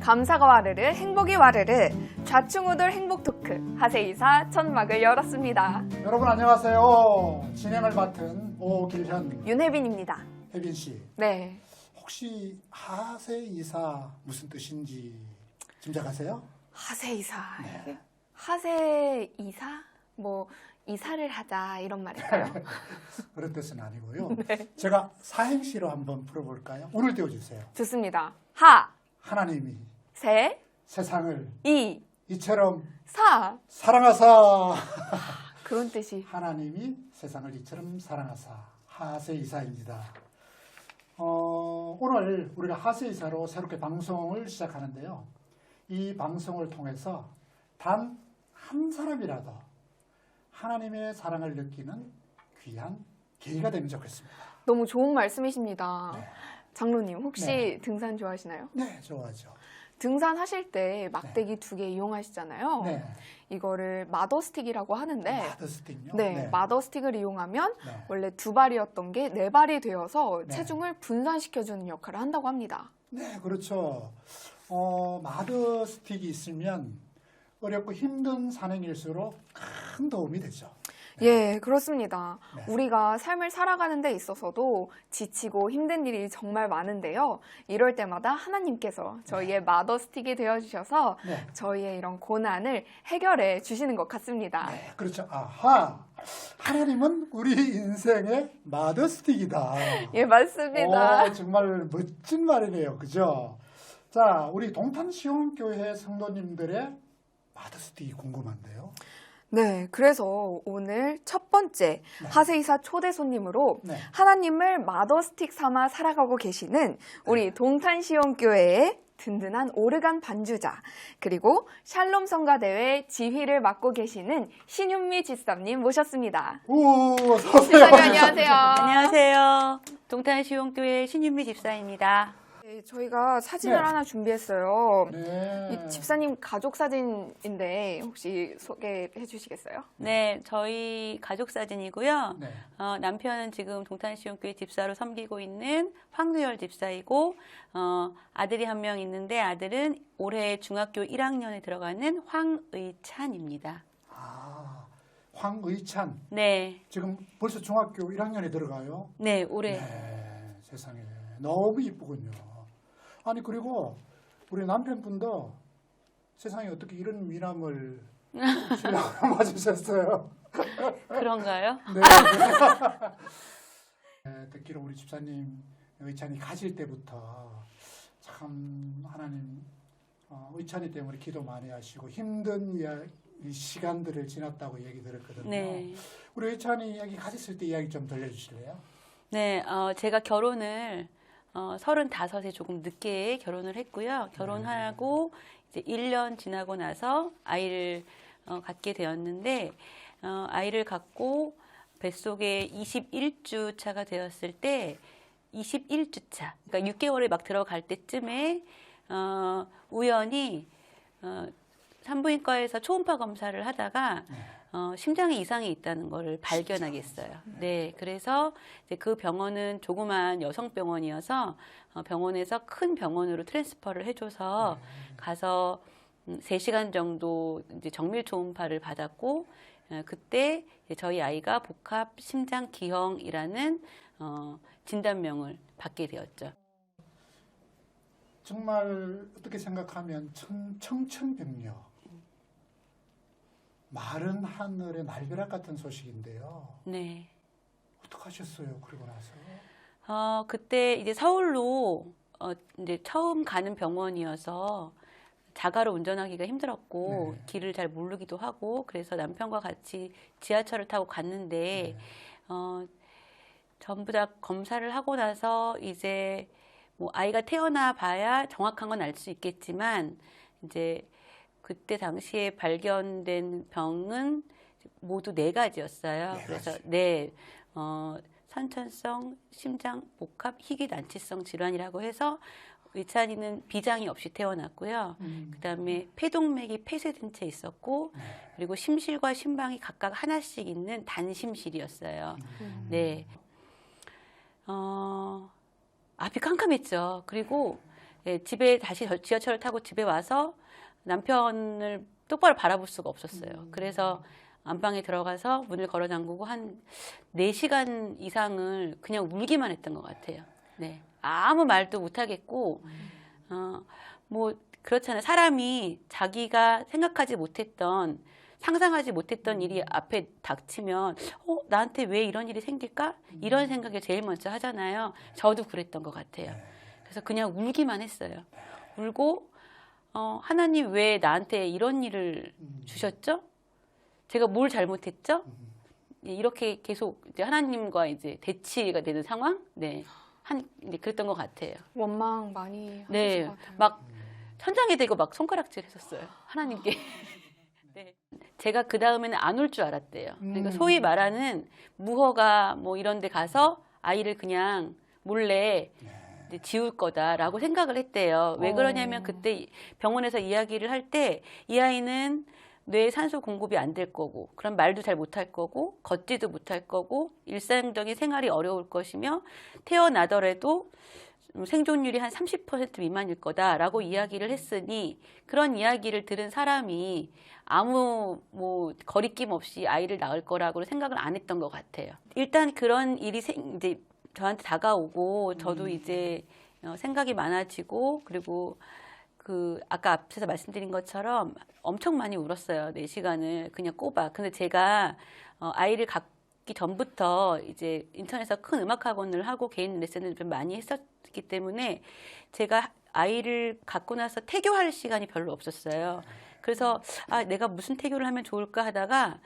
감사가 와르르 행복이 와르르 좌충우돌 행복 토크 하세이사 천막을 열었습니다. 여러분 안녕하세요. 진행을 맡은 오길현 윤혜빈입니다. 혜빈 씨. 네. 혹시 하세이사 무슨 뜻인지 짐작하세요? 하세이사. 네. 하세이사? 뭐 이사를 하자 이런 말일까요? 그런 뜻은 아니고요. 네. 제가 사행시로 한번 풀어볼까요? 오늘 띄워주세요. 좋습니다. 하, 하나님이 세, 세상을 이, 이처럼 사. 사랑하사. 그런 뜻이. 하나님이 세상을 이처럼 사랑하사. 하세이사입니다. 오늘 우리가 하세이사로 새롭게 방송을 시작하는데요. 이 방송을 통해서 단 한 사람이라도 하나님의 사랑을 느끼는 귀한 계기가 되면 좋겠습니다. 너무 좋은 말씀이십니다. 네. 장로님 혹시 네. 등산 좋아하시나요? 네, 좋아하죠. 등산하실 때 막대기 2개 이용하시잖아요. 네. 이거를 마더스틱이라고 하는데 마더스틱요? 네, 마더스틱을 이용하면 네. 원래 2발이었던 게 4발이 되어서 네. 체중을 분산시켜주는 역할을 한다고 합니다. 네, 그렇죠. 마더스틱이 있으면 어렵고 힘든 산행일수록 큰 도움이 되죠. 예, 그렇습니다. 네. 우리가 삶을 살아가는 데 있어서도 지치고 힘든 일이 정말 많은데요. 이럴 때마다 하나님께서 저희의 마더스틱이 되어주셔서 네. 저희의 이런 고난을 해결해 주시는 것 같습니다. 네, 그렇죠. 아하, 하나님은 우리 인생의 마더스틱이다. 예, 맞습니다. 정말 멋진 말이네요. 그죠? 자, 우리 동탄시온교회 성도님들의 마더스틱이 궁금한데요. 네, 그래서 오늘 첫 번째 네. 하세이사 초대 손님으로 네. 하나님을 마더스틱 삼아 살아가고 계시는 우리 동탄시온교회의 든든한 오르간 반주자, 그리고 샬롬 성가대회 지휘를 맡고 계시는 신윤미 집사님 모셨습니다. 오, 어서오세요. 집사님 안녕하세요. 안녕하세요. 동탄시온교회 신윤미 집사입니다. 네, 저희가 사진을 네. 하나 준비했어요. 네. 이 집사님 가족 사진인데 혹시 소개해 주시겠어요? 네, 저희 가족 사진이고요. 네. 남편은 지금 동탄시온교회 집사로 섬기고 있는 황두열 집사이고, 아들이 한 명 있는데 아들은 올해 중학교 1학년에 들어가는 황의찬입니다. 아, 황의찬. 네, 지금 벌써 중학교 1학년에 들어가요. 네, 올해. 네, 세상에. 너무 이쁘군요. 아니, 그리고 우리 남편분도 세상에 어떻게 이런 미남을 신랑으로 맞으셨어요. 그런가요? 네. 네, 듣기로 우리 집사님 의찬이 가질 때부터 참 하나님 의찬이 때문에 기도 많이 하시고 힘든 이 시간들을 지났다고 얘기 들었거든요. 네. 우리 의찬이 여기 가졌을 때 이야기 좀 들려주실래요? 네, 제가 결혼을 35에 조금 늦게 결혼을 했고요. 결혼하고 이제 1년 지나고 나서 아이를 갖게 되었는데, 아이를 갖고 뱃속에 21주 차가 되었을 때 21주 차, 그러니까 6개월에 막 들어갈 때쯤에 우연히 산부인과에서 초음파 검사를 하다가 심장에 이상이 있다는 걸 발견하게 됐어요. 네, 그래서 이제 그 병원은 조그만 여성병원이어서 병원에서 큰 병원으로 트랜스퍼를 해줘서 가서 3시간 정도 이제 정밀 초음파를 받았고, 그때 저희 아이가 복합 심장 기형이라는 진단명을 받게 되었죠. 정말 어떻게 생각하면 청천벽력, 마른 하늘의 날벼락 같은 소식인데요. 네. 어떡하셨어요? 그러고 나서? 그때 이제 서울로 이제 처음 가는 병원이어서 자가로 운전하기가 힘들었고, 네. 길을 잘 모르기도 하고, 그래서 남편과 같이 지하철을 타고 갔는데, 네. 전부 다 검사를 하고 나서 이제 뭐 아이가 태어나 봐야 정확한 건 알 수 있겠지만, 이제 그때 당시에 발견된 병은 모두 4가지였어요. 네 그래서 가지. 네, 선천성 심장 복합 희귀 난치성 질환이라고 해서 의찬이는 비장이 없이 태어났고요. 그다음에 폐동맥이 폐쇄된 채 있었고, 네. 그리고 심실과 심방이 각각 하나씩 있는 단심실이었어요. 네. 앞이 깜깜했죠. 그리고 예, 집에 다시 지하철을 타고 집에 와서 남편을 똑바로 바라볼 수가 없었어요. 그래서 안방에 들어가서 문을 걸어 잠그고 한 4시간 이상을 그냥 울기만 했던 것 같아요. 네. 아무 말도 못 하겠고, 뭐, 그렇잖아요. 사람이 자기가 생각하지 못했던, 상상하지 못했던 일이 앞에 닥치면, 나한테 왜 이런 일이 생길까? 이런 생각을 제일 먼저 하잖아요. 저도 그랬던 것 같아요. 그래서 그냥 울기만 했어요. 울고, 하나님 왜 나한테 이런 일을 주셨죠? 제가 뭘 잘못했죠? 이렇게 계속 이제 하나님과 이제 대치가 되는 상황? 네. 이제 그랬던 것 같아요. 원망 많이 네. 하실 것 같아요. 막 천장에 대고 막 손가락질 했었어요. 하나님께. 네. 제가 그 다음에는 안 올 줄 알았대요. 그러니까 소위 말하는 무허가 뭐 이런 데 가서 아이를 그냥 몰래 이제 지울 거다라고 생각을 했대요. 왜 그러냐면 그때 병원에서 이야기를 할 때 이 아이는 뇌에 산소 공급이 안 될 거고, 그럼 말도 잘 못할 거고, 걷지도 못할 거고, 일상적인 생활이 어려울 것이며, 태어나더라도 생존율이 한 30% 미만일 거다라고 이야기를 했으니, 그런 이야기를 들은 사람이 아무 뭐 거리낌 없이 아이를 낳을 거라고 생각을 안 했던 것 같아요. 일단 그런 일이 이제 저한테 다가오고, 저도 이제 생각이 많아지고, 그리고 아까 앞에서 말씀드린 것처럼 엄청 많이 울었어요. 4시간을 그냥 꼬박. 근데 제가 아이를 갖기 전부터 이제 인천에서 큰 음악학원을 하고 개인 레슨을 좀 많이 했었기 때문에 제가 아이를 갖고 나서 태교할 시간이 별로 없었어요. 그래서 내가 무슨 태교를 하면 좋을까 하다가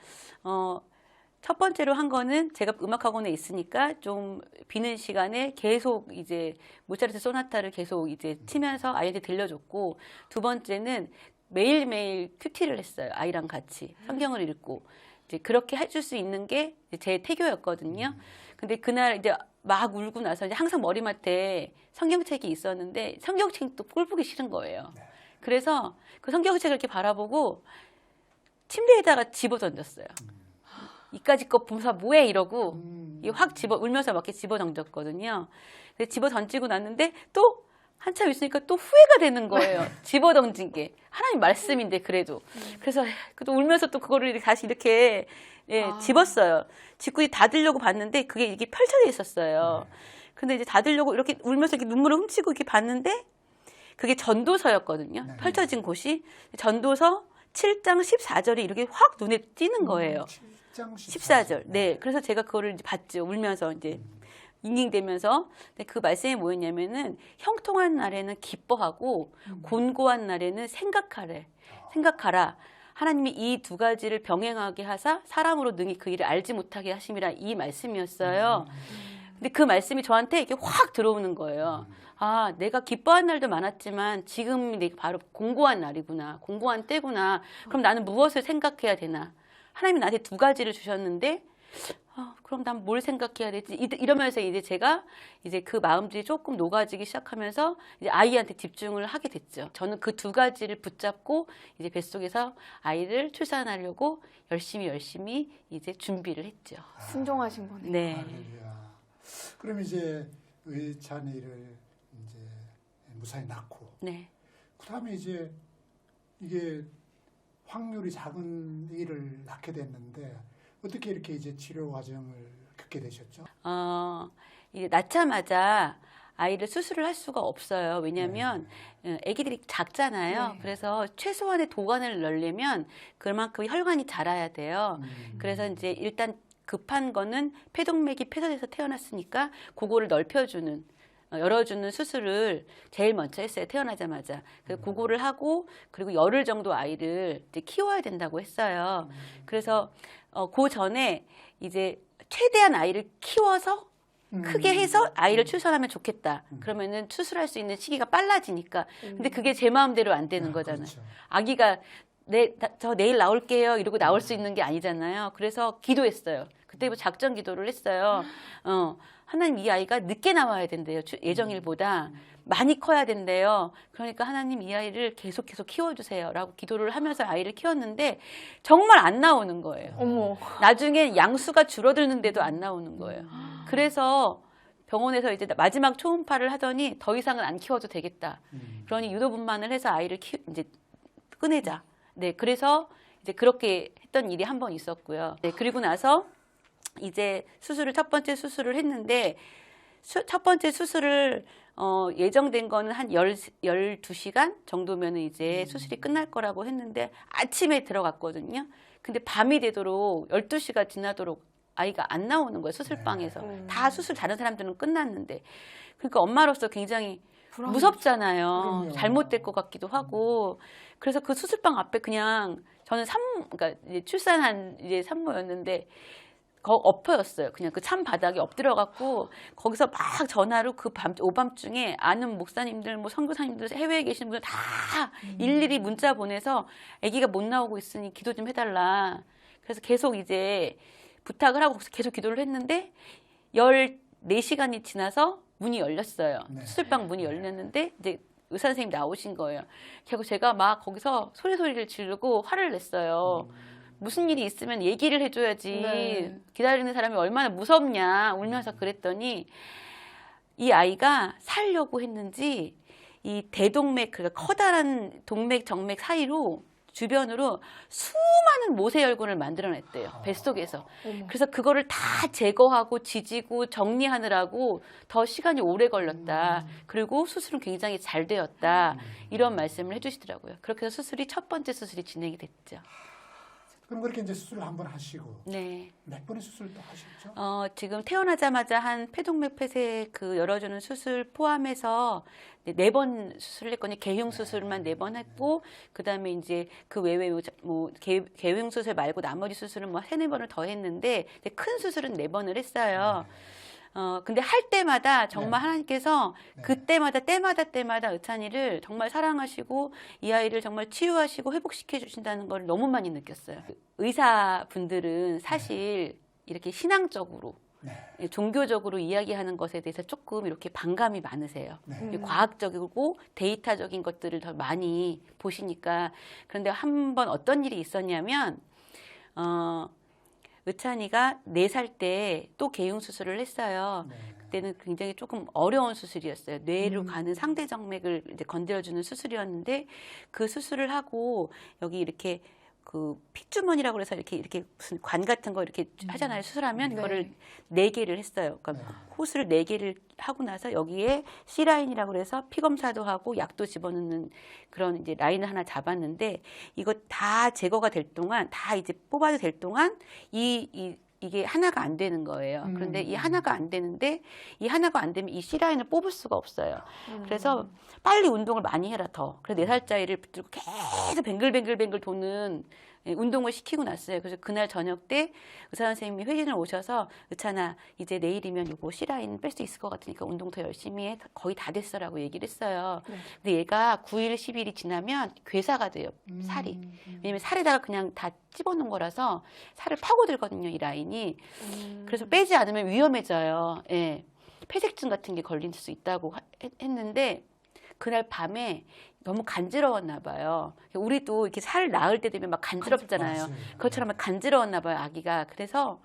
첫 번째로 한 거는 제가 음악학원에 있으니까 좀 비는 시간에 계속 이제 모차르트 소나타를 계속 이제 치면서 아이한테 들려줬고, 두 번째는 매일매일 큐티를 했어요. 아이랑 같이 성경을 읽고 이제 그렇게 해줄 수 있는 게 제 태교였거든요. 근데 그날 이제 막 울고 나서 이제 항상 머리맡에 성경책이 있었는데 성경책도 꼴 보기 싫은 거예요. 그래서 그 성경책을 이렇게 바라보고 침대에다가 집어 던졌어요. 이까짓 거 보면서 뭐해 이러고 확 울면서 막 이렇게 집어 던졌거든요. 근데 집어 던지고 났는데 또 한참 있으니까 또 후회가 되는 거예요. 집어 던진 게 하나님 말씀인데 그래도. 그래서 또 울면서 또 그거를 다시 이렇게 집었어요. 집고 닫으려고 봤는데 그게 이게 펼쳐져 있었어요. 근데 이제 닫으려고 이렇게 울면서 이렇게 눈물을 훔치고 이렇게 봤는데 그게 전도서였거든요. 펼쳐진 곳이 전도서 7장 14절이 이렇게 확 눈에 띄는 거예요. 14절. 네. 그래서 제가 그거를 이제 봤죠. 울면서 이제 잉잉대면서. 근데 그 말씀이 뭐였냐면은 형통한 날에는 기뻐하고 곤고한 날에는 생각하라. 하나님이 이 두 가지를 병행하게 하사 사람으로 능히 그 일을 알지 못하게 하심이라 이 말씀이었어요. 근데 그 말씀이 저한테 이렇게 확 들어오는 거예요. 내가 기뻐한 날도 많았지만 지금이 바로 공고한 날이구나. 공고한 때구나. 그럼 나는 무엇을 생각해야 되나? 하나님이 나한테 두 가지를 주셨는데, 그럼 난 뭘 생각해야 되지? 이러면서 이제 제가 이제 그 마음들이 조금 녹아지기 시작하면서 이제 아이한테 집중을 하게 됐죠. 저는 그 두 가지를 붙잡고 이제 뱃속에서 아이를 출산하려고 열심히 이제 준비를 했죠. 순종하신 거네요. 네. 할렐루야. 그럼 이제 의찬이를 이제 무사히 낳고, 네. 그다음에 이제 이게 확률이 작은 일을 낳게 됐는데 어떻게 이렇게 이제 치료 과정을 겪게 되셨죠? 이제 낳자마자 아이를 수술을 할 수가 없어요. 왜냐하면 아기들이 작잖아요. 네. 그래서 최소한의 도관을 넣으려면 그만큼 혈관이 자라야 돼요. 그래서 이제 일단 급한 거는 폐동맥이 폐쇄돼서 태어났으니까 그거를 열어주는 수술을 제일 먼저 했어요. 태어나자마자. 그래서 그거를 하고 그리고 열흘 정도 아이를 이제 키워야 된다고 했어요. 그래서 그 전에 이제 최대한 아이를 키워서 크게 해서 아이를 출산하면 좋겠다. 그러면은 수술할 수 있는 시기가 빨라지니까. 근데 그게 제 마음대로 안 되는 거잖아요. 그렇죠. 아기가 저 내일 나올게요. 이러고 나올 수 있는 게 아니잖아요. 그래서 기도했어요. 그때 작전 기도를 했어요. 하나님 이 아이가 늦게 나와야 된대요. 예정일보다 많이 커야 된대요. 그러니까 하나님 이 아이를 계속 키워주세요. 라고 기도를 하면서 아이를 키웠는데 정말 안 나오는 거예요. 어머. 나중에 양수가 줄어드는데도 안 나오는 거예요. 그래서 병원에서 이제 마지막 초음파를 하더니 더 이상은 안 키워도 되겠다. 음. 그러니 유도분만을 해서 아이를 이제 꺼내자. 네, 그래서 이제 그렇게 했던 일이 한 번 있었고요. 네, 그리고 나서 이제 첫 번째 수술을 했는데 첫 번째 수술을 예정된 거는 한 12시간 정도면은 이제 수술이 끝날 거라고 했는데 아침에 들어갔거든요. 근데 밤이 되도록 12시가 지나도록 아이가 안 나오는 거예요. 수술방에서. 다 수술 다른 사람들은 끝났는데. 그러니까 엄마로서 굉장히 무섭잖아요. 그럼요. 잘못될 것 같기도 하고. 그래서 그 수술방 앞에 그냥 저는 그러니까 이제 출산한 이제 산모였는데 엎어였어요. 그냥 그 찬 바닥에 엎드려갖고 거기서 막 전화로 그 오밤중에 아는 목사님들, 뭐 선교사님들, 해외에 계신 분들 다 일일이 문자 보내서 아기가 못 나오고 있으니 기도 좀 해달라. 그래서 계속 이제 부탁을 하고 계속 기도를 했는데 14시간이 지나서 문이 열렸어요. 네. 수술방 문이 열렸는데 이제 의사 선생님 나오신 거예요. 결국 제가 막 거기서 소리를 지르고 화를 냈어요. 무슨 일이 있으면 얘기를 해줘야지. 네. 기다리는 사람이 얼마나 무섭냐 울면서 그랬더니 이 아이가 살려고 했는지 이 대동맥, 그러니까 커다란 동맥, 정맥 사이로 주변으로 수많은 모세혈관을 만들어냈대요. 뱃속에서. 그래서 그거를 다 제거하고 지지고 정리하느라고 더 시간이 오래 걸렸다. 그리고 수술은 굉장히 잘 되었다. 이런 말씀을 해주시더라고요. 그렇게 해서 첫 번째 수술이 진행이 됐죠. 그럼 그렇게 이제 수술을 한번 하시고 네. 몇 번의 수술도 하셨죠? 지금 태어나자마자 한 폐동맥 폐쇄 열어주는 수술 포함해서 4번 수술을 했거든요. 개흉 수술만 4번 했고, 그 다음에 이제 그 외에 뭐 개흉 수술 말고 나머지 수술은 뭐 3-4번을 더 했는데, 큰 수술은 4번을 했어요. 근데 할 때마다 정말 네. 하나님께서 네. 그때마다 때마다 의찬이를 정말 사랑하시고 이 아이를 정말 치유하시고 회복시켜 주신다는 걸 너무 많이 느꼈어요. 의사분들은 사실 이렇게 신앙적으로 네. 종교적으로 이야기하는 것에 대해서 조금 이렇게 반감이 많으세요. 네. 과학적이고 데이터적인 것들을 더 많이 보시니까. 그런데 한 번 어떤 일이 있었냐면 의찬이가 4살 때 또 개흉 수술을 했어요. 네. 그때는 굉장히 조금 어려운 수술이었어요. 뇌로 가는 상대 정맥을 이제 건드려주는 수술이었는데 그 수술을 하고 여기 이렇게 그 핏주머니라고 그래서 이렇게 무슨 관 같은 거 이렇게 하잖아요. 수술하면 네. 그거를 4개를 했어요. 그러니까 네. 호스를 4개를 하고 나서 여기에 C라인이라고 그래서 피 검사도 하고 약도 집어넣는 그런 이제 라인을 하나 잡았는데 이거 다 제거가 될 동안 다 이제 뽑아도 될 동안 이게 하나가 안 되는 거예요. 그런데 이 하나가 안 되는데 이 하나가 안 되면 이 C라인을 뽑을 수가 없어요. 그래서 빨리 운동을 많이 해라 더. 그래서 4살짜리를 붙들고 계속 뱅글뱅글 도는 운동을 시키고 났어요. 그래서 그날 저녁 때 의사 선생님이 회의를 오셔서 의찬아 이제 내일이면 요거 C라인 뺄 수 있을 것 같으니까 운동 더 열심히 해. 거의 다 됐어라고 얘기를 했어요. 네. 근데 얘가 9일, 10일이 지나면 괴사가 돼요. 살이. 왜냐면 살에다가 그냥 다 집어넣은 거라서 살을 파고들거든요. 이 라인이. 그래서 빼지 않으면 위험해져요. 예. 폐색증 같은 게 걸릴 수 있다고 했는데 그날 밤에 너무 간지러웠나 봐요. 우리도 이렇게 살 낳을 때 되면 막 간지럽잖아요. 맞습니다. 그것처럼 막 간지러웠나 봐요, 아기가. 그래서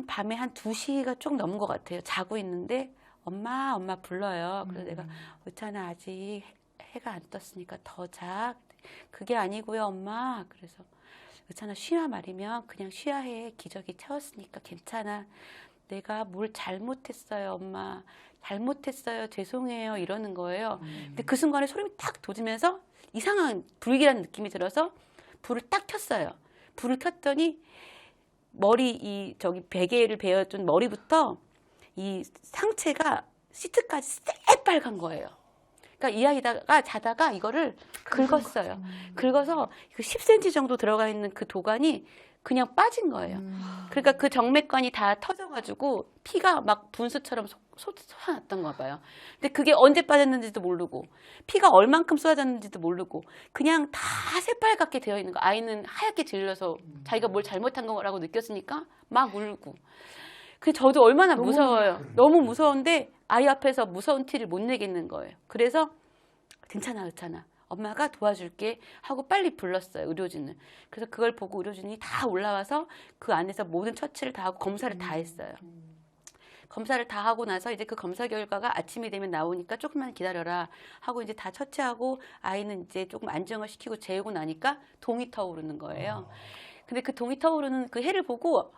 밤에 한 2시가 좀 넘은 것 같아요. 자고 있는데 엄마 불러요. 그래서 내가 의찬아 아직 해가 안 떴으니까 더 자. 그게 아니고요, 엄마. 그래서 의찬아 쉬야 말이면 그냥 쉬야 해. 기저귀 채웠으니까 괜찮아. 내가 뭘 잘못했어요, 엄마. 잘못했어요. 죄송해요. 이러는 거예요. 근데 그 순간에 소름이 딱 돋으면서 이상한 불길한 느낌이 들어서 불을 딱 켰어요. 불을 켰더니 베개를 베어준 머리부터 이 상체가 시트까지 새빨간 거예요. 그러니까 이 아이가 자다가 이거를 긁었어요. 긁어서 10cm 정도 들어가 있는 그 도관이 그냥 빠진 거예요. 그러니까 그 정맥관이 다 터져가지고 피가 막 분수처럼 솟아났던가 봐요. 근데 그게 언제 빠졌는지도 모르고 피가 얼만큼 쏟아졌는지도 모르고 그냥 다 새빨갛게 되어 있는 거. 아이는 하얗게 질려서 자기가 뭘 잘못한 거라고 느꼈으니까 막 울고. 근데 저도 얼마나 무서워요. 너무 무서운데 아이 앞에서 무서운 티를 못 내겠는 거예요. 그래서 괜찮아. 엄마가 도와줄게 하고 빨리 불렀어요, 의료진을. 그래서 그걸 보고 의료진이 다 올라와서 그 안에서 모든 처치를 다 하고 검사를 다 했어요. 검사를 다 하고 나서 이제 그 검사 결과가 아침이 되면 나오니까 조금만 기다려라 하고 이제 다 처치하고 아이는 이제 조금 안정을 시키고 재우고 나니까 동이 터오르는 거예요. 근데 그 동이 터오르는 그 해를 보고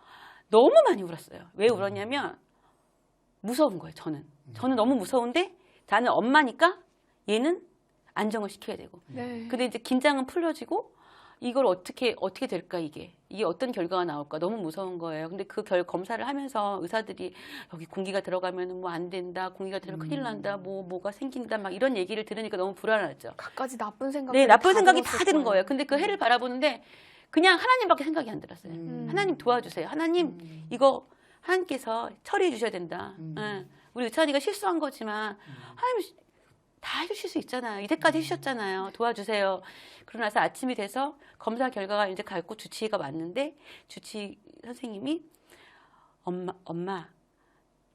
너무 많이 울었어요. 왜 울었냐면 무서운 거예요. 저는 너무 무서운데 나는 엄마니까 얘는 안정을 시켜야 되고. 네. 근데 이제 긴장은 풀려지고 이걸 어떻게 될까 이게 어떤 결과가 나올까 너무 무서운 거예요. 근데 그 검사를 하면서 의사들이 여기 공기가 들어가면 뭐 안 된다, 공기가 들어가면 큰일 난다, 뭐가 생긴다 막 이런 얘기를 들으니까 너무 불안하죠. 갖가지 나쁜 생각. 네, 나쁜 생각이 다 드는 거예요. 근데 그 해를 바라보는데 그냥 하나님밖에 생각이 안 들었어요. 하나님 도와주세요. 하나님 이거 하나님께서 처리해 주셔야 된다. 예. 우리 의찬이가 실수한 거지만 하나님 다 해주실 수 있잖아요. 이때까지 해주셨잖아요. 도와주세요. 그러고 나서 아침이 돼서 검사 결과가 이제 갔고 주치의가 왔는데 주치의 선생님이 엄마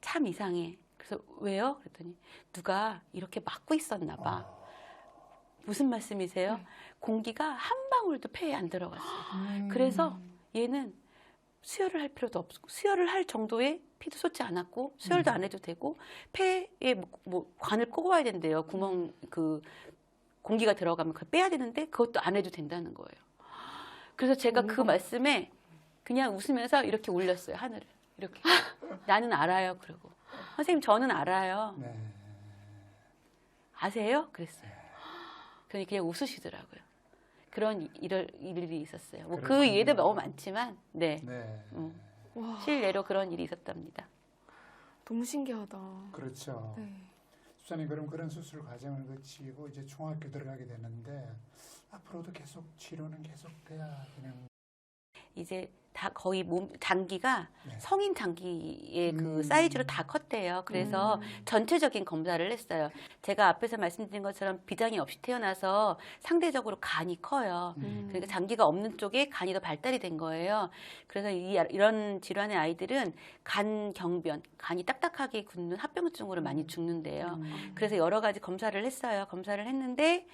참 이상해. 그래서 왜요? 그랬더니 누가 이렇게 막고 있었나 봐. 무슨 말씀이세요? 공기가 한 방울도 폐에 안 들어갔어요. 그래서 얘는 수혈을 할 필요도 없고 수혈을 할 정도의 피도 솟지 않았고 수혈도 안 해도 되고 폐에 뭐 관을 꼽아야 된대요. 구멍 그 공기가 들어가면 그걸 빼야 되는데 그것도 안 해도 된다는 거예요. 그래서 제가 그 말씀에 그냥 웃으면서 이렇게 올렸어요. 하늘을 이렇게 나는 알아요. 그러고 선생님 저는 알아요. 네. 아세요? 그랬어요. 그러니 그냥 웃으시더라고요. 그런 일이 있었어요. 뭐 그 그렇군요. 예도 너무 많지만 네. 네. 와, 실례로 그런 일이 있었답니다. 너무 신기하다. 그렇죠. 네. 집사님 그럼 그런 수술 과정을 거치고 이제 중학교 들어가게 되는데 앞으로도 계속 치료는 계속 돼야 되는. 이제 다 거의 몸 장기가 네. 성인 장기의 그 사이즈로 다 컸대요. 그래서 전체적인 검사를 했어요. 제가 앞에서 말씀드린 것처럼 비장이 없이 태어나서 상대적으로 간이 커요. 그러니까 장기가 없는 쪽에 간이 더 발달이 된 거예요. 그래서 이런 질환의 아이들은 간 경변, 간이 딱딱하게 굳는 합병증으로 많이 죽는데요. 그래서 여러 가지 검사를 했어요. 검사를 했는데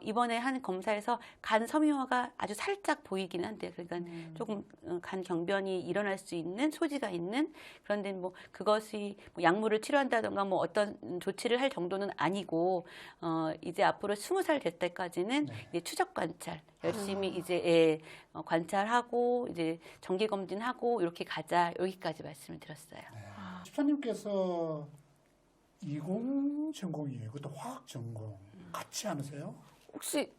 이번에 한 검사에서 간 섬유화가 아주 살짝 보이긴 한데, 그러니까 조금 간 경변이 일어날 수 있는 소지가 있는, 그런데 뭐 그것이 뭐 약물을 치료한다던가 뭐 어떤 조치를 할 정도는 아니고, 이제 앞으로 20살 될 때까지는 이제 추적 관찰 열심히 이제 관찰하고 이제 정기 검진하고 이렇게 가자, 여기까지 말씀을 드렸어요. 집사님께서 이공 전공이에요. 그것도 화학 전공 같이 하세요? 혹시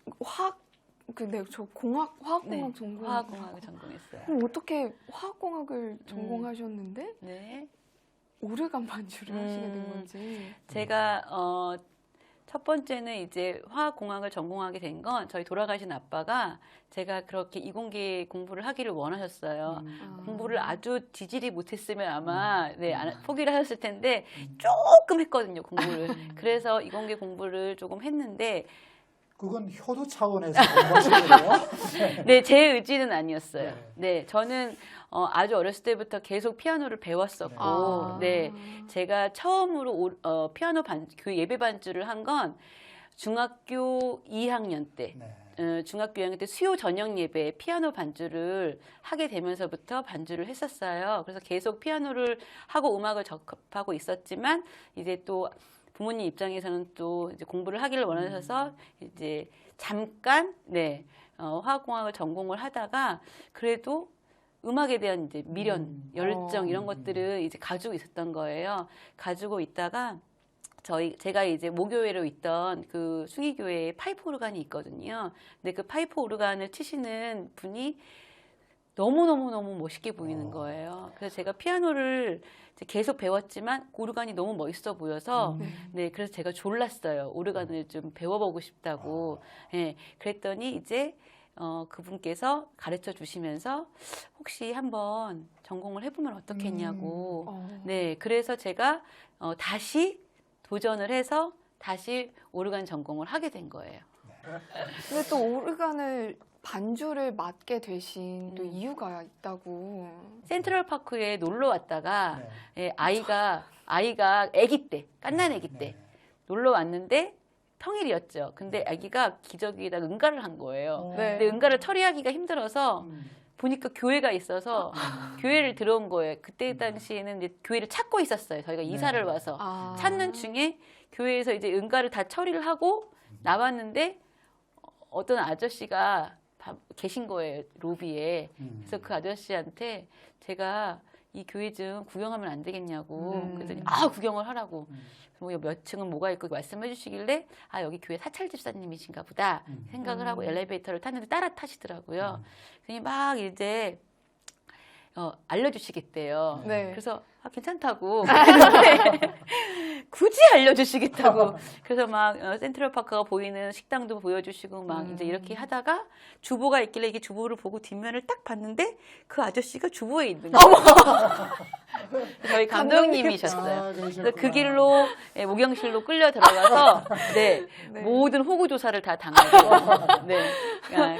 근데 저 화학공학 전공. 화학공학을 전공했어요. 그럼 어떻게 화학공학을 전공하셨는데 네. 오르간 반주를 하시게 된 건지. 제가 첫 번째는 이제 화학공학을 전공하게 된 건 저희 돌아가신 아빠가 제가 그렇게 이공계 공부를 하기를 원하셨어요. 공부를 아주 지질이 못했으면 아마 포기를 하셨을 텐데 조금 했거든요, 공부를. 그래서 이공계 공부를 조금 했는데 그건 효도 차원에서 공부하신 거예요? 네, 제 의지는 아니었어요. 네, 저는 아주 어렸을 때부터 계속 피아노를 배웠었고, 네, 제가 처음으로 피아노 그 예배 반주를 한 건 중학교 2학년 때, 중학교 2학년 때 수요 저녁 예배에 피아노 반주를 하게 되면서부터 반주를 했었어요. 그래서 계속 피아노를 하고 음악을 접하고 있었지만 이제 또 부모님 입장에서는 또 이제 공부를 하기를 원하셔서 이제 잠깐 화학공학을 전공을 하다가 그래도 음악에 대한 이제 미련, 열정 이런 것들을 이제 가지고 있었던 거예요. 가지고 있다가 제가 이제 모교회로 있던 그 숭의교회에 파이프 오르간이 있거든요. 근데 그 파이프 오르간을 치시는 분이 너무너무 멋있게 보이는 거예요. 그래서 제가 피아노를 계속 배웠지만 오르간이 너무 멋있어 보여서 네, 그래서 제가 졸랐어요. 오르간을 좀 배워보고 싶다고. 네, 그랬더니 이제 그분께서 가르쳐 주시면서 혹시 한번 전공을 해보면 어떻겠냐고. 네, 그래서 제가 다시 도전을 해서 다시 오르간 전공을 하게 된 거예요. 근데 또 오르간을 반주를 맡게 되신 또 이유가 있다고. 센트럴파크에 놀러 왔다가 아이가 아기 때, 갓난 아기 때 놀러 왔는데 평일이었죠. 근데 아기가 기저귀에다 응가를 한 거예요. 근데 응가를 처리하기가 힘들어서 보니까 교회가 있어서 교회를 들어온 거예요. 그때 당시에는 이제 교회를 찾고 있었어요. 저희가 이사를 와서 아. 찾는 중에 교회에서 이제 응가를 다 처리를 하고 나왔는데 어떤 아저씨가 계신 거예요, 로비에. 그래서 그 아저씨한테 제가 이 교회 좀 구경하면 안 되겠냐고 그랬더니 구경을 하라고. 뭐 몇 층은 뭐가 있고 말씀해 주시길래 여기 교회 사찰 집사님이신가 보다 생각을 하고 엘리베이터를 탔는데 따라 타시더라고요. 그냥 막 이제 알려주시겠대요. 네. 그래서 괜찮다고 굳이 알려주시겠다고. 그래서 막 센트럴파크가 보이는 식당도 보여주시고 막 이제 이렇게 하다가 주보가 있길래 이게 주보를 보고 뒷면을 딱 봤는데 그 아저씨가 주보에 있는 거예요. 저희 감독님이셨어요. 그래서 그 길로 목욕실로 끌려 들어가서 네, 모든 호구 조사를 다 당하고 네.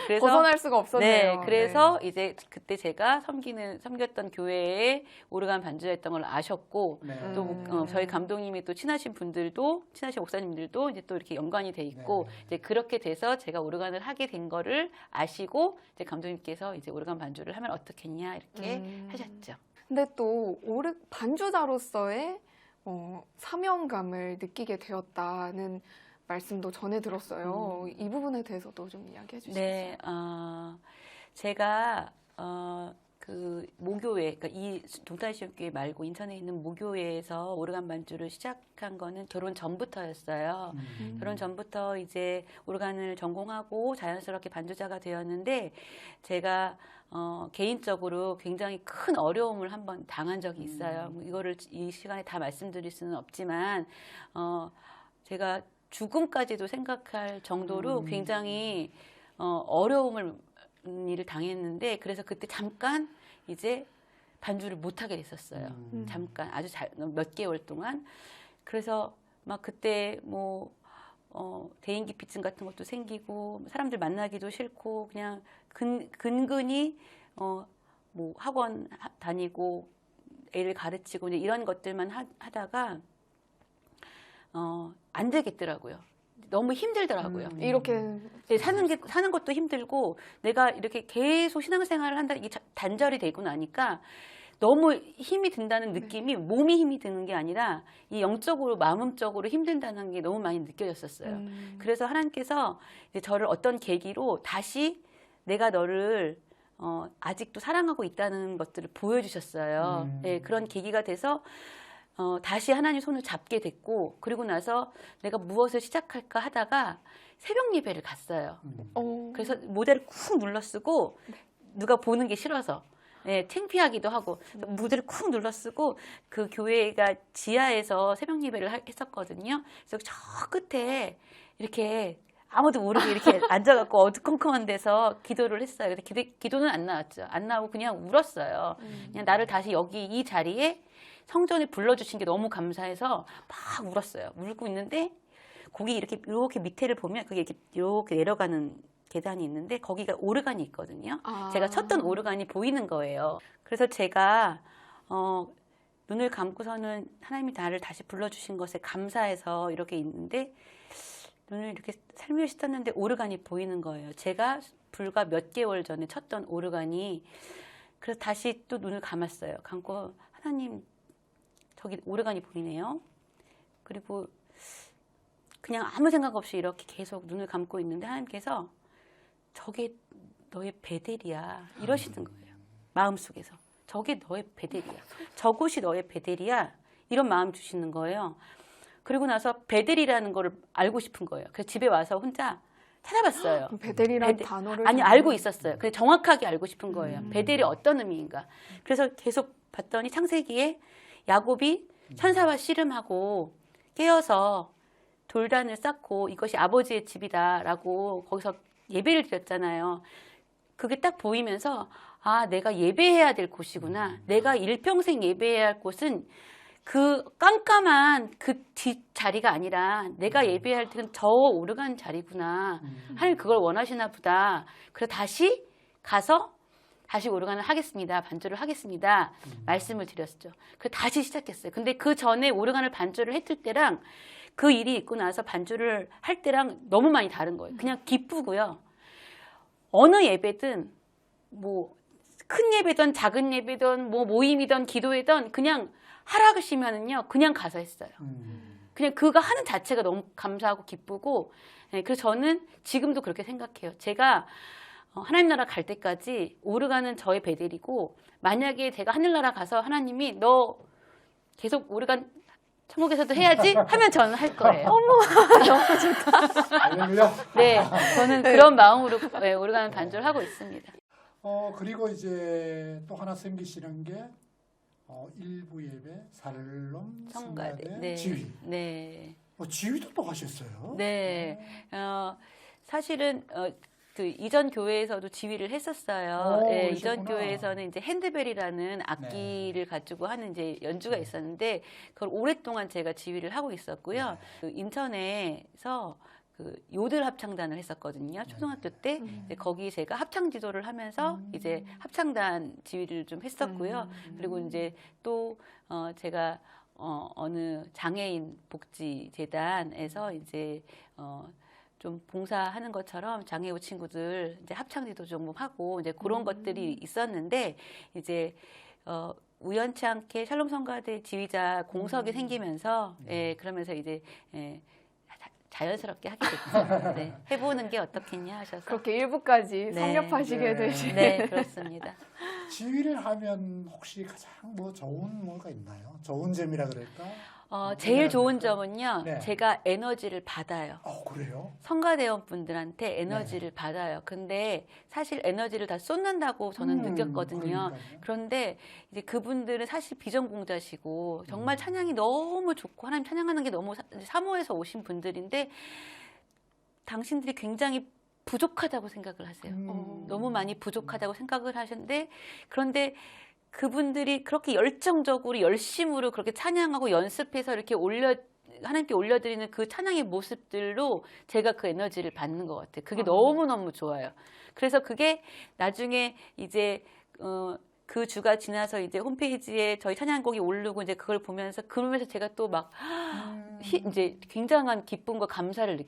그래서 벗어날 수가 없었네요. 네, 그래서 이제 그때 제가 섬겼던 교회에 오르간 반주했던 걸 아셨고 네. 또 저희 감독님이 또 친하신 목사님들도 이제 또 이렇게 연관이 돼 있고 이제 그렇게 돼서 제가 오르간을 하게 된 거를 아시고 이제 감독님께서 이제 오르간 반주를 하면 어떻겠냐 이렇게 하셨죠. 근데 또 반주자로서의 사명감을 느끼게 되었다는 말씀도 전해 들었어요. 이 부분에 대해서도 좀 이야기해 주시겠어요? 네, 제가 그 모교회, 그러니까 이 동탄시험교회 말고 인천에 있는 모교회에서 오르간 반주를 시작한 거는 결혼 전부터였어요. 결혼 전부터 이제 오르간을 전공하고 자연스럽게 반주자가 되었는데 제가 개인적으로 굉장히 큰 어려움을 한번 당한 적이 있어요. 이거를 이 시간에 다 말씀드릴 수는 없지만 제가 죽음까지도 생각할 정도로 굉장히 어려움을 일을 당했는데 그래서 그때 잠깐 이제 반주를 못하게 됐었어요. 잠깐 아주 몇 개월 동안. 그래서 막 그때 뭐 대인기피증 같은 것도 생기고 사람들 만나기도 싫고 그냥 근근히 뭐 학원 다니고 애를 가르치고 이제 이런 것들만 하다가 안 되겠더라고요. 너무 힘들더라고요. 이렇게 사는 것도 힘들고 내가 이렇게 계속 신앙생활을 한다 이게 단절이 되고 나니까 너무 힘이 든다는 느낌이 몸이 힘이 드는 게 아니라 이 영적으로 마음적으로 힘든다는 게 너무 많이 느껴졌었어요. 그래서 하나님께서 이제 저를 어떤 계기로 다시 내가 너를 아직도 사랑하고 있다는 것들을 보여주셨어요. 네, 그런 계기가 돼서 다시 하나님 손을 잡게 됐고 그리고 나서 내가 무엇을 시작할까 하다가 새벽 예배를 갔어요. 그래서 모자를 쿵 눌러쓰고 누가 보는 게 싫어서 창피하기도 하고 무대를 쿵 눌러쓰고 그 교회가 지하에서 새벽 예배를 했었거든요. 그래서 저 끝에 이렇게 아무도 모르게 이렇게 앉아갖고 어두컴컴한 데서 기도를 했어요. 근데 기도는 안 나왔죠. 안 나오고 그냥 울었어요. 그냥 나를 다시 여기 이 자리에 성전에 불러주신 게 너무 감사해서 막 울었어요. 울고 있는데 거기 이렇게 밑에를 보면 그게 이렇게 내려가는 계단이 있는데 거기가 오르간이 있거든요. 제가 쳤던 오르간이 보이는 거예요. 그래서 제가 눈을 감고서는 하나님이 나를 다시 불러주신 것에 감사해서 이렇게 있는데 눈을 이렇게 살며시 떴는데 오르간이 보이는 거예요. 제가 불과 몇 개월 전에 쳤던 오르간이. 그래서 다시 또 눈을 감았어요. 감고 하나님 저기 오르간이 보이네요. 그리고 그냥 아무 생각 없이 이렇게 계속 눈을 감고 있는데 하나님께서 저게 너의 베델이야 이러시는 거예요. 마음속에서 저게 너의 베델이야. 저곳이 너의 베델이야 이런 마음 주시는 거예요. 그리고 나서 베델이라는 거를 알고 싶은 거예요. 그래서 집에 와서 혼자 찾아봤어요. 베델이라는 단어를 아니 알고 있었어요. 근데 정확하게 알고 싶은 거예요. 베델이 어떤 의미인가. 그래서 계속 봤더니 창세기에 야곱이 천사와 씨름하고 깨어서 돌단을 쌓고 이것이 아버지의 집이다라고 거기서 예배를 드렸잖아요. 그게 딱 보이면서 내가 예배해야 될 곳이구나. 내가 일평생 예배해야 할 곳은 그 깜깜한 그 뒷자리가 아니라 내가 예배할 때는 저 오르간 자리구나. 하나님 그걸 원하시나 보다. 그래서 다시 가서 다시 오르간을 하겠습니다. 반주를 하겠습니다. 말씀을 드렸죠. 그래서 다시 시작했어요. 근데 그 전에 오르간을 반주를 했을 때랑 그 일이 있고 나서 반주를 할 때랑 너무 많이 다른 거예요. 그냥 기쁘고요. 어느 예배든 뭐 큰 예배든 작은 예배든 뭐 모임이든 기도회든 그냥 하라 그러시면은요 그냥 가서 했어요. 그냥 그거 하는 자체가 너무 감사하고 기쁘고 예, 그래서 저는 지금도 그렇게 생각해요. 제가 하나님 나라 갈 때까지 오르가는 저의 베델이고 만약에 제가 하늘나라 가서 하나님이 너 계속 오르간 천국에서도 해야지 하면 저는 할 거예요. 너무 좋다. 할렐루야. 네, 저는 그런 마음으로 네, 오르가는 반주를 하고 있습니다. 그리고 이제 또 하나 생기시는 게 일부 예배, 살롬, 성가대, 네, 지휘. 네, 지휘도 또 하셨어요? 네. 사실은 그 이전 교회에서도 지휘를 했었어요. 네, 이전 교회에서는 이제 핸드벨이라는 악기를 가지고 하는 이제 연주가 있었는데 그걸 오랫동안 제가 지휘를 하고 있었고요. 그 인천에서 그 요들 합창단을 했었거든요. 초등학교 때 이제 거기 제가 합창 지도를 하면서 이제 합창단 지휘를 좀 했었고요. 그리고 이제 또 제가 어느 장애인 복지 재단에서 이제 좀 봉사하는 것처럼 장애우 친구들 이제 합창지도 좀 하고 이제 그런 것들이 있었는데 이제 우연치 않게 샬롬 성가대 지휘자 공석이 생기면서 예, 그러면서 이제 예, 자연스럽게 하게 됐죠. 네, 해보는 게 어떻겠냐 하셔서 그렇게 일부까지 네. 섭렵하시게 네. 되신. 네 그렇습니다. 지휘를 하면 혹시 가장 뭐 좋은 뭐가 있나요? 좋은 점이라 그럴까? 제일 좋은 점은요, 네. 제가 에너지를 받아요. 그래요? 성가대원 분들한테 에너지를 받아요. 근데 사실 에너지를 다 쏟는다고 저는 느꼈거든요. 그러니까요. 그런데 이제 그분들은 사실 비전공자시고 정말 찬양이 너무 좋고 하나님 찬양하는 게 너무 사모해서 오신 분들인데 당신들이 굉장히 부족하다고 생각을 하세요. 너무 많이 부족하다고 생각을 하시는데 그런데 그분들이 그렇게 열정적으로 열심으로 그렇게 찬양하고 연습해서 이렇게 하나님께 올려드리는 그 찬양의 모습들로 제가 그 에너지를 받는 것 같아요. 그게 너무너무 좋아요. 그래서 그게 나중에 이제 그 주가 지나서 이제 홈페이지에 저희 찬양곡이 오르고 이제 그걸 보면서 그러면서 제가 또 막 이제 굉장한 기쁨과 감사를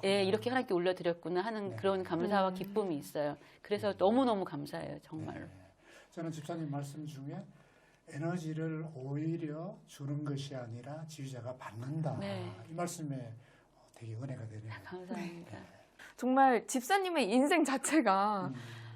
예, 이렇게 하나님께 올려드렸구나 하는 네. 그런 감사와 기쁨이 있어요. 그래서 너무너무 감사해요, 정말로. 네. 저는 집사님 말씀 중에 에너지를 오히려 주는 것이 아니라 지휘자가 받는다. 네. 이 말씀에 되게 은혜가 되네요. 감사합니다. 정말 집사님의 인생 자체가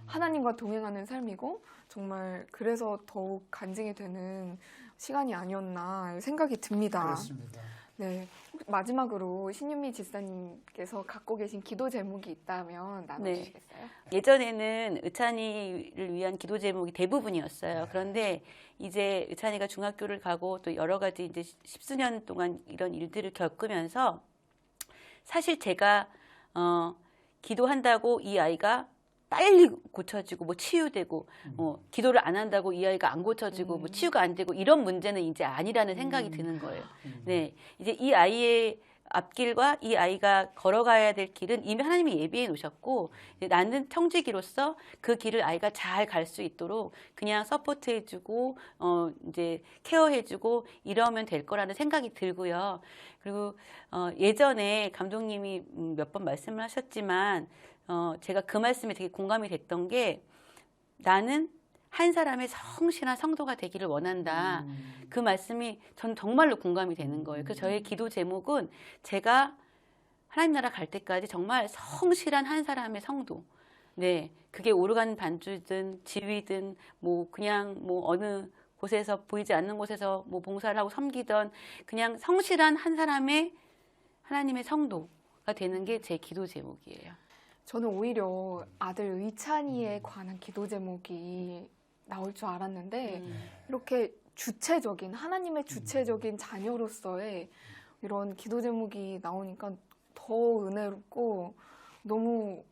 하나님과 동행하는 삶이고 정말 그래서 더욱 간증이 되는 시간이 아니었나 생각이 듭니다. 그렇습니다. 네, 마지막으로 신윤미 집사님께서 갖고 계신 기도 제목이 있다면 나눠주시겠어요? 예전에는 의찬이를 위한 기도 제목이 대부분이었어요. 그런데 이제 의찬이가 중학교를 가고 또 여러 가지 이제 십수년 동안 이런 일들을 겪으면서 사실 제가 기도한다고 이 아이가 빨리 고쳐지고 뭐 치유되고 기도를 안 한다고 이 아이가 안 고쳐지고 뭐 치유가 안 되고 이런 문제는 이제 아니라는 생각이 드는 거예요. 네, 이제 이 아이의 앞길과 이 아이가 걸어가야 될 길은 이미 하나님이 예비해 놓으셨고 이제 나는 청지기로서 그 길을 아이가 잘 갈 수 있도록 그냥 서포트해주고 이제 케어해주고 이러면 될 거라는 생각이 들고요. 그리고 예전에 감독님이 몇 번 말씀을 하셨지만 제가 그 말씀에 되게 공감이 됐던 게 나는 한 사람의 성실한 성도가 되기를 원한다. 그 말씀이 전 정말로 공감이 되는 거예요. 그래서 저의 기도 제목은 제가 하나님 나라 갈 때까지 정말 성실한 한 사람의 성도. 네, 그게 오르간 반주든 지휘든 뭐 그냥 뭐 어느 곳에서 보이지 않는 곳에서 뭐 봉사를 하고 섬기던 그냥 성실한 한 사람의 하나님의 성도가 되는 게 제 기도 제목이에요. 저는 오히려 아들 의찬이에 관한 기도 제목이 나올 줄 알았는데 이렇게 주체적인 하나님의 주체적인 자녀로서의 이런 기도 제목이 나오니까 더 은혜롭고 너무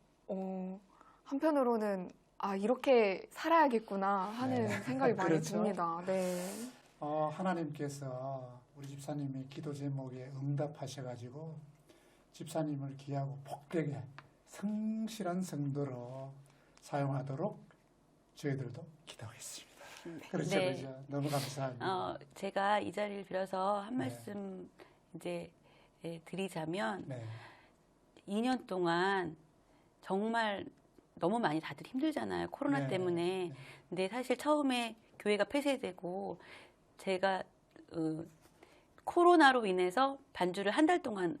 한편으로는 이렇게 살아야겠구나 하는 생각이 많이 그렇죠. 듭니다. 네. 하나님께서 우리 집사님의 기도 제목에 응답하셔가지고 집사님을 귀하고 복되게 성실한 성도로 사용하도록 저희들도 기도하겠습니다. 그렇죠, 네. 그렇죠. 너무 감사합니다. 제가 이 자리를 빌어서 한 네. 말씀 이제 드리자면 네. 2년 동안 정말 너무 많이 다들 힘들잖아요. 코로나 네. 때문에. 근데 사실 처음에 교회가 폐쇄되고 제가 코로나로 인해서 반주를 한 달 동안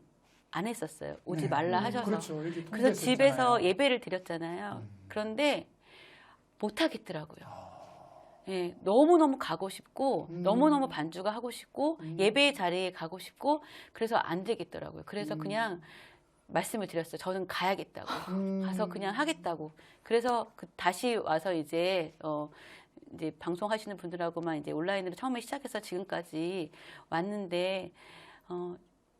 안 했었어요. 오지 네. 말라 하셔서. 그렇죠. 여기 그래서 통제했었잖아요. 집에서 예배를 드렸잖아요. 그런데 못 하겠더라고요. 예, 너무너무 가고 싶고 너무너무 반주가 하고 싶고 예배의 자리에 가고 싶고 그래서 안 되겠더라고요. 그래서 그냥 말씀을 드렸어요. 저는 가야겠다고. 가서 그냥 하겠다고. 그래서 다시 와서 이제 방송하시는 분들하고만 이제 온라인으로 처음에 시작해서 지금까지 왔는데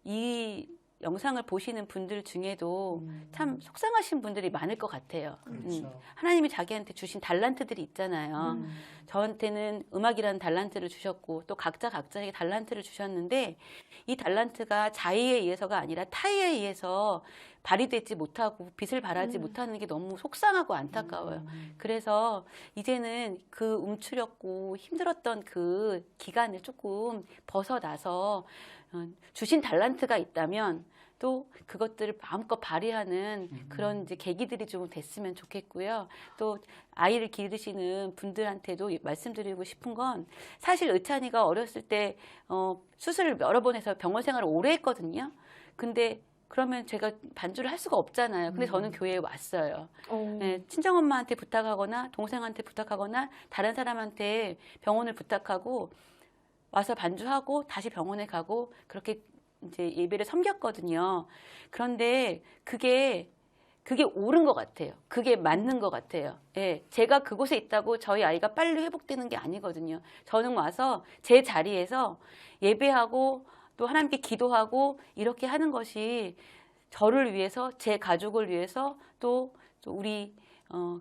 이 영상을 보시는 분들 중에도 참 속상하신 분들이 많을 것 같아요. 그렇죠. 하나님이 자기한테 주신 달란트들이 있잖아요. 저한테는 음악이라는 달란트를 주셨고 또 각자에게 달란트를 주셨는데 이 달란트가 자의에 의해서가 아니라 타의에 의해서 발휘되지 못하고 빛을 발하지 못하는 게 너무 속상하고 안타까워요. 그래서 이제는 그 움츠렸고 힘들었던 그 기간을 조금 벗어나서 주신 달란트가 있다면 또 그것들을 마음껏 발휘하는 그런 이제 계기들이 좀 됐으면 좋겠고요. 또 아이를 기르시는 분들한테도 말씀드리고 싶은 건 사실 의찬이가 어렸을 때 수술을 여러 번 해서 병원 생활을 오래 했거든요. 근데 그러면 제가 반주를 할 수가 없잖아요. 근데 저는 교회에 왔어요. 네, 친정엄마한테 부탁하거나 동생한테 부탁하거나 다른 사람한테 병원을 부탁하고 와서 반주하고 다시 병원에 가고 그렇게 이제 예배를 섬겼거든요. 그런데 그게 옳은 것 같아요. 그게 맞는 것 같아요. 예, 제가 그곳에 있다고 저희 아이가 빨리 회복되는 게 아니거든요. 저는 와서 제 자리에서 예배하고 또 하나님께 기도하고 이렇게 하는 것이 저를 위해서 제 가족을 위해서 또 우리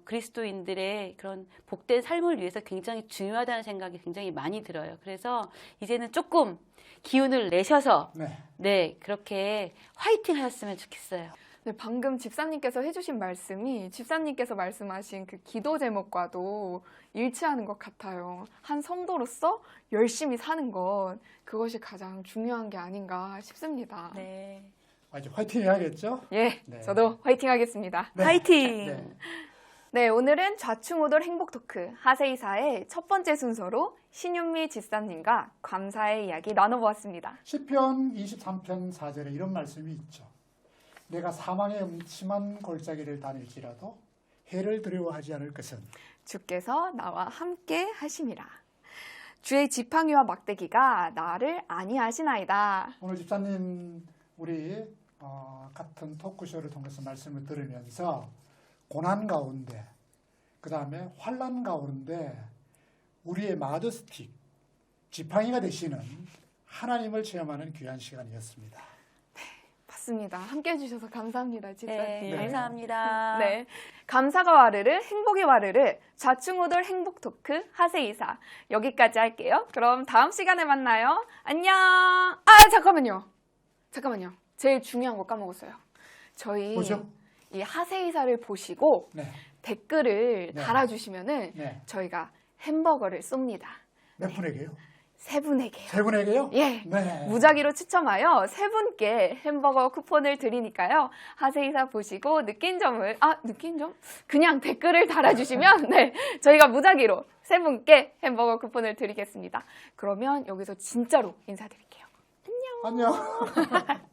그리스도인들의 그런 복된 삶을 위해서 굉장히 중요하다는 생각이 굉장히 많이 들어요. 그래서 이제는 조금 기운을 내셔서 네 그렇게 화이팅 하셨으면 좋겠어요. 네, 방금 집사님께서 해주신 말씀이 집사님께서 말씀하신 그 기도 제목과도 일치하는 것 같아요. 한 성도로서 열심히 사는 것, 그것이 가장 중요한 게 아닌가 싶습니다. 네. 이제 화이팅 해야겠죠? 예, 네. 저도 화이팅 하겠습니다. 네. 화이팅! 네. 네, 오늘은 좌충우돌 행복토크 하세이사의 첫 번째 순서로 신윤미 집사님과 감사의 이야기 나눠보았습니다. 시편 23편 4절에 이런 말씀이 있죠. 내가 사망의 음침한 골짜기를 다닐지라도 해를 두려워하지 않을 것은 주께서 나와 함께 하심이라. 주의 지팡이와 막대기가 나를 안위하시나이다. 오늘 집사님 우리 같은 토크쇼를 통해서 말씀을 들으면서 고난 가운데 그 다음에 환난 가운데 우리의 마더스틱 지팡이가 되시는 하나님을 체험하는 귀한 시간이었습니다. 맞습니다. 함께 해주셔서 감사합니다, 집사님. 네, 감사합니다. 네, 감사가 와르르, 행복이 와르르, 좌충우돌 행복토크 하세이사 여기까지 할게요. 그럼 다음 시간에 만나요. 안녕. 잠깐만요. 제일 중요한 거 까먹었어요. 저희 뭐죠? 이 하세이사를 보시고 네. 댓글을 네. 달아주시면은 네. 저희가 햄버거를 쏩니다. 몇 분에게요? 3분에게요. 3분에게요? 예. 네. 무작위로 추첨하여 3분께 햄버거 쿠폰을 드리니까요. 하세이사 보시고 느낀 점을, 그냥 댓글을 달아주시면, 네, 저희가 무작위로 3분께 햄버거 쿠폰을 드리겠습니다. 그러면 여기서 진짜로 인사드릴게요. 안녕. 안녕.